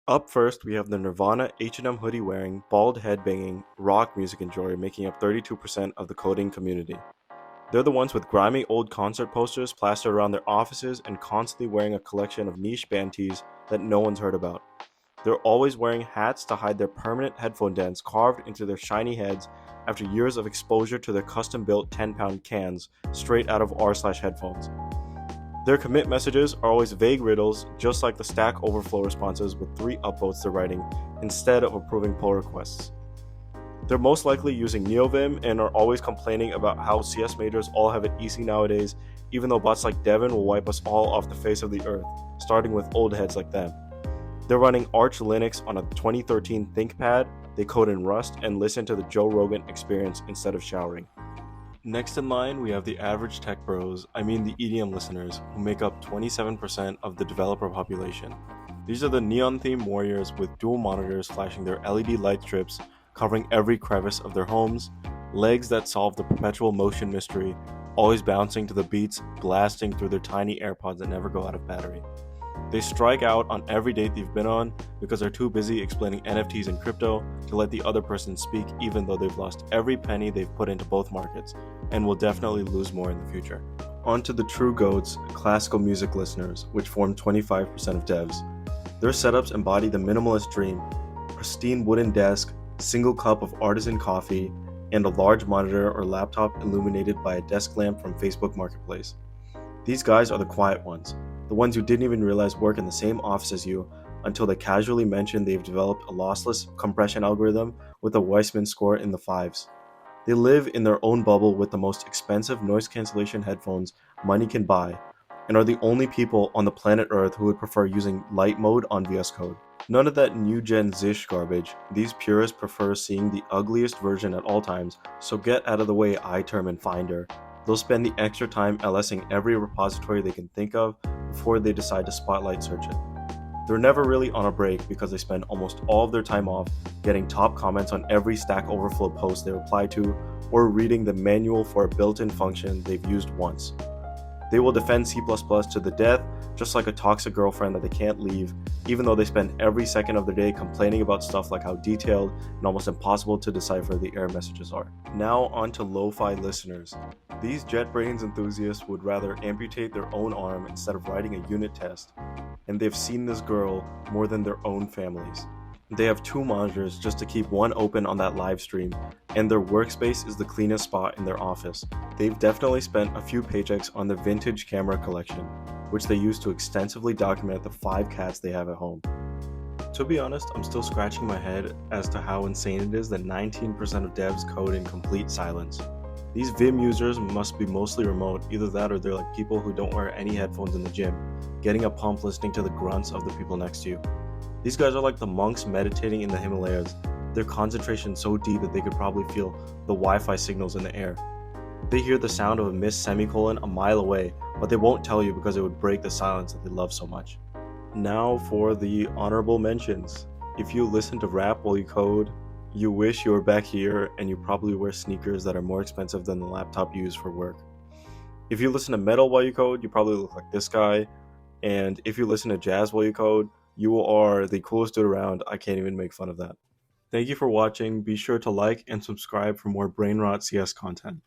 Up first, we have the Nirvana H&M hoodie wearing, bald head banging, rock music enjoyer making up 32% of the coding community. They're the ones with grimy old concert posters plastered around their offices and constantly wearing a collection of niche band tees that no one's heard about. They're always wearing hats to hide their permanent headphone dents carved into their shiny heads after years of exposure to their custom built 10-pound cans straight out of r/headphones. Their commit messages are always vague riddles, just like the Stack Overflow responses with 3 upvotes they're writing instead of approving pull requests. They're most likely using NeoVim and are always complaining about how CS majors all have it easy nowadays, even though bots like Devin will wipe us all off the face of the earth, starting with old heads like them. They're running Arch Linux on a 2013 ThinkPad, they code in Rust, and listen to the Joe Rogan Experience instead of showering. Next in line, we have the average tech bros, the EDM listeners, who make up 27% of the developer population. These are the neon-themed warriors with dual monitors flashing their LED light strips, covering every crevice of their homes, legs that solve the perpetual motion mystery, always bouncing to the beats, blasting through their tiny AirPods that never go out of battery. They strike out on every date they've been on because they're too busy explaining NFTs and crypto to let the other person speak, even though they've lost every penny they've put into both markets and will definitely lose more in the future. On to the true GOATs, classical music listeners, which form 25% of devs. Their setups embody the minimalist dream: pristine wooden desk, single cup of artisan coffee, and a large monitor or laptop illuminated by a desk lamp from Facebook Marketplace. These guys are the quiet ones, the ones who didn't even realize work in the same office as you until they casually mention they've developed a lossless compression algorithm with a Weissman score in the fives. They live in their own bubble with the most expensive noise cancellation headphones money can buy, and are the only people on the planet Earth who would prefer using light mode on VS Code. None of that new gen Zish garbage. These purists prefer seeing the ugliest version at all times, so get out of the way iTerm and Finder. They'll spend the extra time LSing every repository they can think of before they decide to spotlight search it. They're never really on a break because they spend almost all of their time off getting top comments on every Stack Overflow post they reply to, or reading the manual for a built-in function they've used once. They will defend C++ to the death, just like a toxic girlfriend that they can't leave, even though they spend every second of their day complaining about stuff like how detailed and almost impossible to decipher the error messages are. Now on to Lofi listeners. These JetBrains enthusiasts would rather amputate their own arm instead of writing a unit test, and they've seen this girl more than their own families. They have 2 monitors just to keep one open on that live stream, and their workspace is the cleanest spot in their office. They've definitely spent a few paychecks on their vintage camera collection, which they use to extensively document the 5 cats they have at home. To be honest, I'm still scratching my head as to how insane it is that 19% of devs code in complete silence. These Vim users must be mostly remote, either that or they're like people who don't wear any headphones in the gym, getting a pump listening to the grunts of the people next to you. These guys are like the monks meditating in the Himalayas, their concentration so deep that they could probably feel the Wi-Fi signals in the air. They hear the sound of a missed semicolon a mile away, but they won't tell you because it would break the silence that they love so much. Now for the honorable mentions. If you listen to rap while you code, you wish you were back here, and you probably wear sneakers that are more expensive than the laptop you use for work. If you listen to metal while you code, you probably look like this guy. And if you listen to jazz while you code, you are the coolest dude around. I can't even make fun of that. Thank you for watching. Be sure to like and subscribe for more Brain Rot CS content.